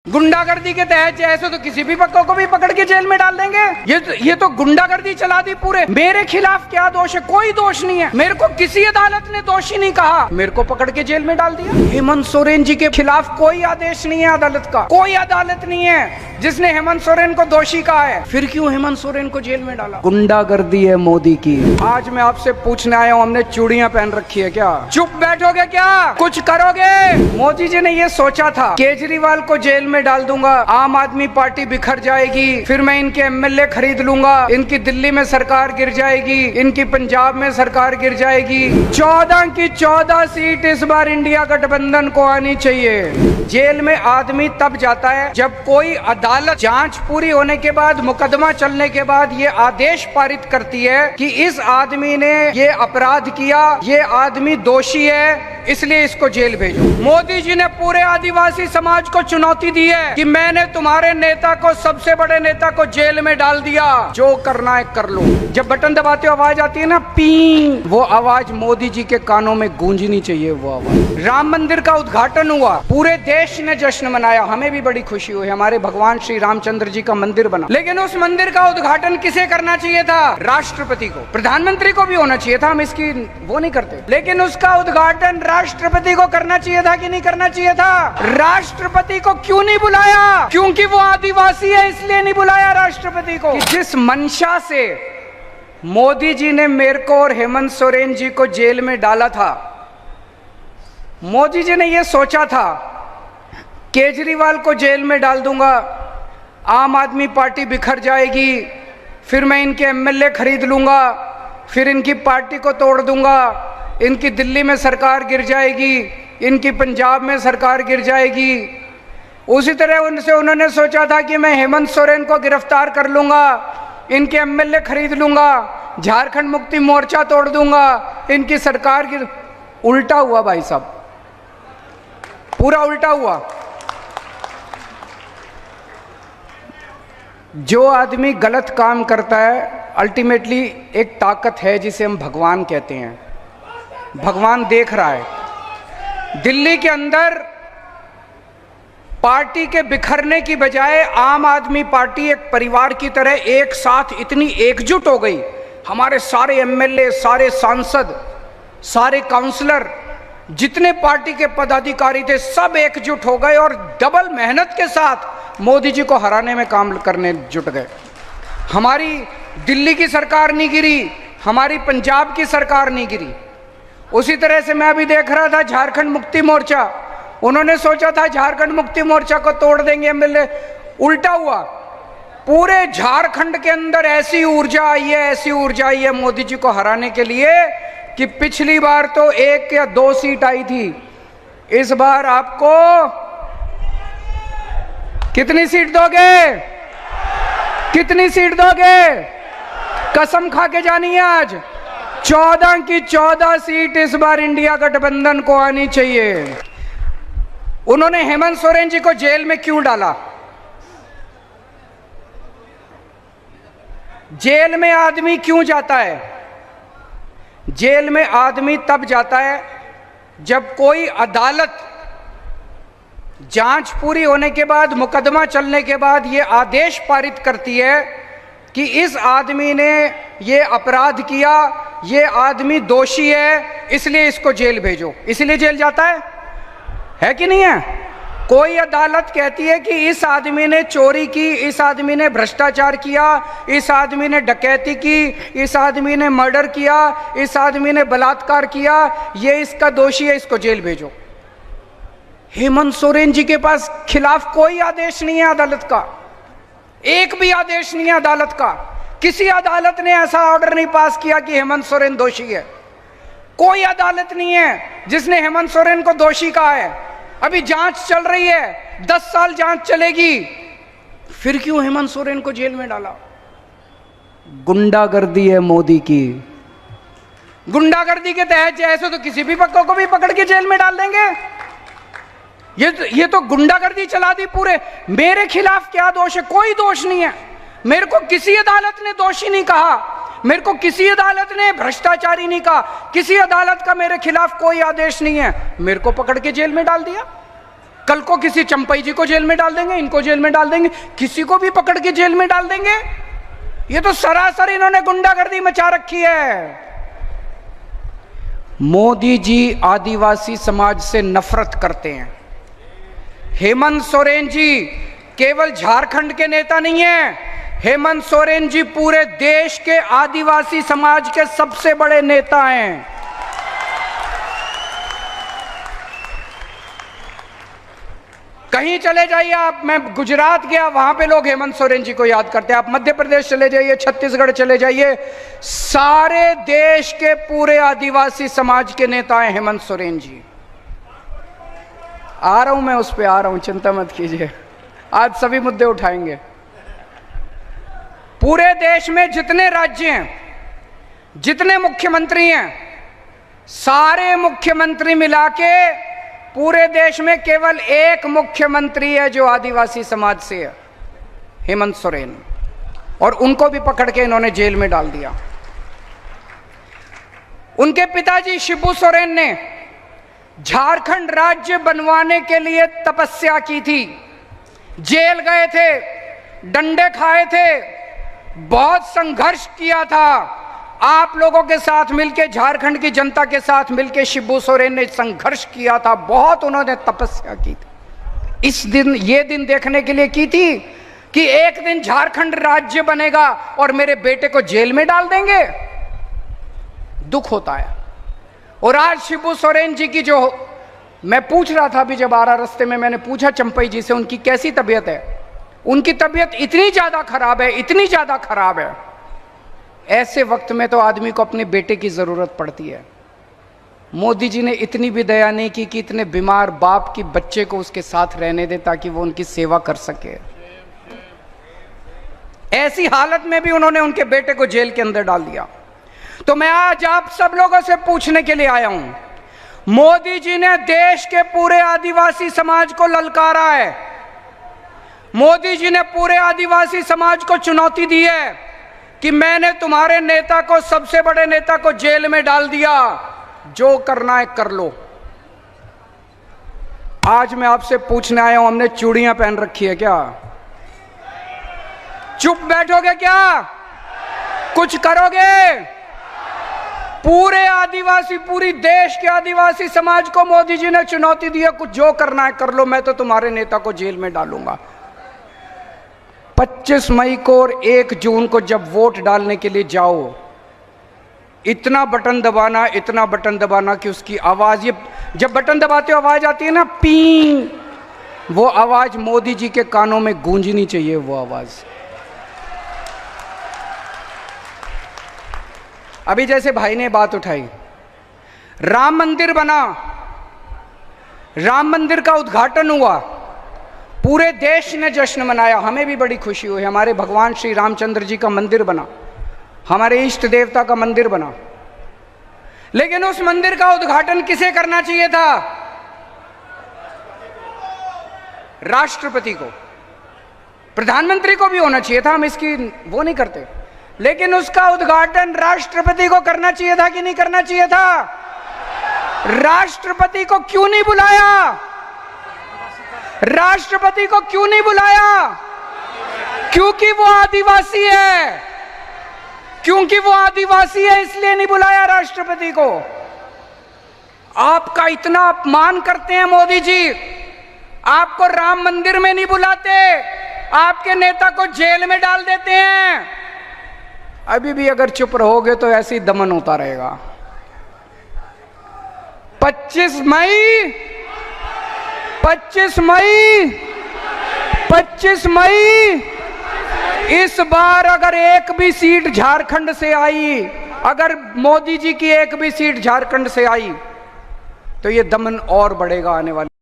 गुंडागर्दी के तहत ऐसे तो किसी भी पक्कों को भी पकड़ के जेल में डाल देंगे। ये तो गुंडागर्दी चला दी पूरे। मेरे खिलाफ क्या दोष है? कोई दोष नहीं है। मेरे को किसी अदालत ने दोषी नहीं कहा, मेरे को पकड़ के जेल में डाल दिया। हेमंत सोरेन जी के खिलाफ कोई आदेश नहीं है अदालत का, कोई अदालत नहीं है जिसने हेमंत सोरेन को दोषी कहा है। फिर क्यों हेमंत सोरेन को जेल में डाला? गुंडागर्दी है मोदी की। आज मैं आपसे पूछने आया हूँ, हमने चूड़ियां पहन रखी है क्या? चुप बैठोगे क्या? कुछ करोगे? मोदी जी ने ये सोचा था केजरीवाल को जेल में डाल दूंगा, आम आदमी पार्टी बिखर जाएगी, फिर मैं इनके एमएलए खरीद लूंगा, इनकी दिल्ली में सरकार गिर जाएगी, इनकी पंजाब में सरकार गिर जाएगी। 14 की 14 सीट इस बार इंडिया गठबंधन को आनी चाहिए। जेल में आदमी तब जाता है जब कोई अदालत जांच पूरी होने के बाद, मुकदमा चलने के बाद ये आदेश पारित करती है कि इस आदमी ने ये अपराध किया, ये आदमी दोषी है, इसलिए इसको जेल भेजो। मोदी जी ने पूरे आदिवासी समाज को चुनौती दी है कि मैंने तुम्हारे नेता को, सबसे बड़े नेता को जेल में डाल दिया, जो करना है कर लो। जब बटन दबाते हो आवाज आती है ना, पी, वो आवाज मोदी जी के कानों में गूंजनी चाहिए। वो आवाज। राम मंदिर का उद्घाटन हुआ, पूरे देश ने जश्न मनाया, हमें भी बड़ी खुशी हुई, हमारे भगवान श्री रामचंद्र जी का मंदिर बना। लेकिन उस मंदिर का उद्घाटन किसे करना चाहिए था? राष्ट्रपति को। प्रधानमंत्री को भी होना चाहिए था, हम इसकी वो नहीं करते, लेकिन उसका उद्घाटन राष्ट्रपति को करना चाहिए था कि नहीं करना चाहिए था? राष्ट्रपति को क्यों नहीं बुलाया? क्योंकि वो आदिवासी है, इसलिए नहीं बुलाया राष्ट्रपति को। जिस मंशा से मोदी जी ने मेरे को और हेमंत सोरेन जी को जेल में डाला था, मोदी जी ने यह सोचा था केजरीवाल को जेल में डाल दूंगा, आम आदमी पार्टी बिखर जाएगी, फिर मैं इनके एमएलए खरीद लूंगा, फिर इनकी पार्टी को तोड़ दूंगा, इनकी दिल्ली में सरकार गिर जाएगी, इनकी पंजाब में सरकार गिर जाएगी। उसी तरह उन्होंने सोचा था कि मैं हेमंत सोरेन को गिरफ्तार कर लूंगा, इनके एमएलए खरीद लूंगा, झारखंड मुक्ति मोर्चा तोड़ दूंगा, इनकी सरकार गिर। उल्टा हुआ भाई साहब, पूरा उल्टा हुआ। जो आदमी गलत काम करता है, अल्टीमेटली एक ताकत है जिसे हम भगवान कहते हैं। भगवान देख रहा है। दिल्ली के अंदर पार्टी के बिखरने की बजाय आम आदमी पार्टी एक परिवार की तरह एक साथ इतनी एकजुट हो गई। हमारे सारे एमएलए, सारे सांसद, सारे काउंसलर, जितने पार्टी के पदाधिकारी थे, सब एकजुट हो गए और डबल मेहनत के साथ मोदी जी को हराने में काम करने जुट गए। हमारी दिल्ली की सरकार नहीं गिरी, हमारी पंजाब की सरकार नहीं गिरी। उसी तरह से मैं अभी देख रहा था झारखंड मुक्ति मोर्चा, उन्होंने सोचा था झारखंड मुक्ति मोर्चा को तोड़ देंगे एमएलए, उल्टा हुआ। पूरे झारखंड के अंदर ऐसी ऊर्जा आई है, ऐसी ऊर्जा आई है मोदी जी को हराने के लिए कि पिछली बार तो 1 या 2 सीट आई थी, इस बार आपको कितनी सीट दोगे? कितनी सीट दोगे? कसम खा के जानी है आज, 14 की 14 सीट इस बार इंडिया गठबंधन को आनी चाहिए। उन्होंने हेमंत सोरेन जी को जेल में क्यों डाला? जेल में आदमी क्यों जाता है? जेल में आदमी तब जाता है जब कोई अदालत जांच पूरी होने के बाद, मुकदमा चलने के बाद ये आदेश पारित करती है कि इस आदमी ने ये अपराध किया, ये आदमी दोषी है, इसलिए इसको जेल भेजो। इसलिए जेल जाता है कि नहीं है? कोई अदालत कहती है कि इस आदमी ने चोरी की, इस आदमी ने भ्रष्टाचार किया, इस आदमी ने डकैती की, इस आदमी ने मर्डर किया, इस आदमी ने बलात्कार किया, ये इसका दोषी है, इसको जेल भेजो। हेमंत सोरेन जी के पास खिलाफ कोई आदेश नहीं है अदालत का, एक भी आदेश नहीं है अदालत का। किसी अदालत ने ऐसा ऑर्डर नहीं पास किया कि हेमंत सोरेन दोषी है। कोई अदालत नहीं है जिसने हेमंत सोरेन को दोषी कहा है। अभी जांच चल रही है, 10 साल जांच चलेगी, फिर क्यों हेमंत सोरेन को जेल में डाला? गुंडागर्दी है मोदी की। गुंडागर्दी के तहत ऐसे तो किसी भी पक्कों को भी पकड़ के जेल में डाल देंगे। ये तो गुंडागर्दी चला दी पूरे। मेरे खिलाफ क्या दोष है? कोई दोष नहीं है। मेरे को किसी अदालत ने दोषी नहीं कहा, मेरे को किसी अदालत ने भ्रष्टाचारी नहीं कहा, किसी अदालत का मेरे खिलाफ कोई आदेश नहीं है, मेरे को पकड़ के जेल में डाल दिया। कल को किसी चंपई जी को जेल में डाल देंगे, इनको जेल में डाल देंगे, किसी को भी पकड़ के जेल में डाल देंगे। ये तो सरासर इन्होंने गुंडागर्दी मचा रखी है। मोदी जी आदिवासी समाज से नफरत करते हैं। हेमंत सोरेन जी केवल झारखंड के नेता नहीं है, हेमंत सोरेन जी पूरे देश के आदिवासी समाज के सबसे बड़े नेता हैं। कहीं चले जाइए आप, मैं गुजरात गया, वहां पे लोग हेमंत सोरेन जी को याद करते हैं। आप मध्य प्रदेश चले जाइए, छत्तीसगढ़ चले जाइए, सारे देश के पूरे आदिवासी समाज के नेता हैं हेमंत सोरेन जी। आ रहा हूं मैं, उस पे आ रहा हूं, चिंता मत कीजिए, आज सभी मुद्दे उठाएंगे। पूरे देश में जितने राज्य हैं, जितने मुख्यमंत्री हैं, सारे मुख्यमंत्री मिला के पूरे देश में केवल एक मुख्यमंत्री है जो आदिवासी समाज से है, हेमंत सोरेन, और उनको भी पकड़ के इन्होंने जेल में डाल दिया। उनके पिताजी शिबू सोरेन ने झारखंड राज्य बनवाने के लिए तपस्या की थी, जेल गए थे, डंडे खाए थे, बहुत संघर्ष किया था। आप लोगों के साथ मिलकर, झारखंड की जनता के साथ मिलकर शिबू सोरेन ने संघर्ष किया था, बहुत उन्होंने तपस्या की थी। इस दिन, ये दिन देखने के लिए की थी कि एक दिन झारखंड राज्य बनेगा और मेरे बेटे को जेल में डाल देंगे। दुख होता है। और आज शिबू सोरेन जी की, जो मैं पूछ रहा था अभी जब आ रहा रास्ते में, मैंने पूछा चंपई जी से उनकी कैसी तबीयत है। उनकी तबीयत इतनी ज्यादा खराब है, इतनी ज्यादा खराब है। ऐसे वक्त में तो आदमी को अपने बेटे की जरूरत पड़ती है। मोदी जी ने इतनी भी दया नहीं की कि इतने बीमार बाप की बच्चे को उसके साथ रहने दे ताकि वो उनकी सेवा कर सके। ऐसी हालत में भी उन्होंने उनके बेटे को जेल के अंदर डाल दिया। तो मैं आज आप सब लोगों से पूछने के लिए आया हूं, मोदी जी ने देश के पूरे आदिवासी समाज को ललकारा है, मोदी जी ने पूरे आदिवासी समाज को चुनौती दी है कि मैंने तुम्हारे नेता को, सबसे बड़े नेता को जेल में डाल दिया, जो करना है कर लो। आज मैं आपसे पूछने आया हूं, हमने चूड़ियां पहन रखी है क्या? चुप बैठोगे क्या? कुछ करोगे? पूरे आदिवासी, पूरी देश के आदिवासी समाज को मोदी जी ने चुनौती दी है, कुछ जो करना है कर लो, मैं तो तुम्हारे नेता को जेल में डालूंगा। 25 मई को और 1 जून को जब वोट डालने के लिए जाओ, इतना बटन दबाना, इतना बटन दबाना कि उसकी आवाज, ये जब बटन दबाते हो आवाज आती है ना, पी, वो आवाज मोदी जी के कानों में गूंजनी चाहिए। वो आवाज अभी जैसे भाई ने बात उठाई, राम मंदिर बना, राम मंदिर का उद्घाटन हुआ, पूरे देश ने जश्न मनाया, हमें भी बड़ी खुशी हुई। हमारे भगवान श्री रामचंद्र जी का मंदिर बना, हमारे इष्ट देवता का मंदिर बना। लेकिन उस मंदिर का उद्घाटन किसे करना चाहिए था? राष्ट्रपति को, प्रधानमंत्री को भी होना चाहिए था, हम इसकी वो नहीं करते। लेकिन उसका उद्घाटन राष्ट्रपति को करना चाहिए था कि नहीं करना चाहिए था? राष्ट्रपति को क्यों नहीं बुलाया? राष्ट्रपति को क्यों नहीं बुलाया? क्योंकि वो आदिवासी है, क्योंकि वो आदिवासी है, इसलिए नहीं बुलाया राष्ट्रपति को। आपका इतना अपमान करते हैं मोदी जी, आपको राम मंदिर में नहीं बुलाते, आपके नेता को जेल में डाल देते हैं। अभी भी अगर चुप रहोगे तो ऐसे ही दमन होता रहेगा। 25 मई 25 मई इस बार अगर एक भी सीट झारखंड से आई, अगर मोदी जी की एक भी सीट झारखंड से आई, तो ये दमन और बढ़ेगा आने वाले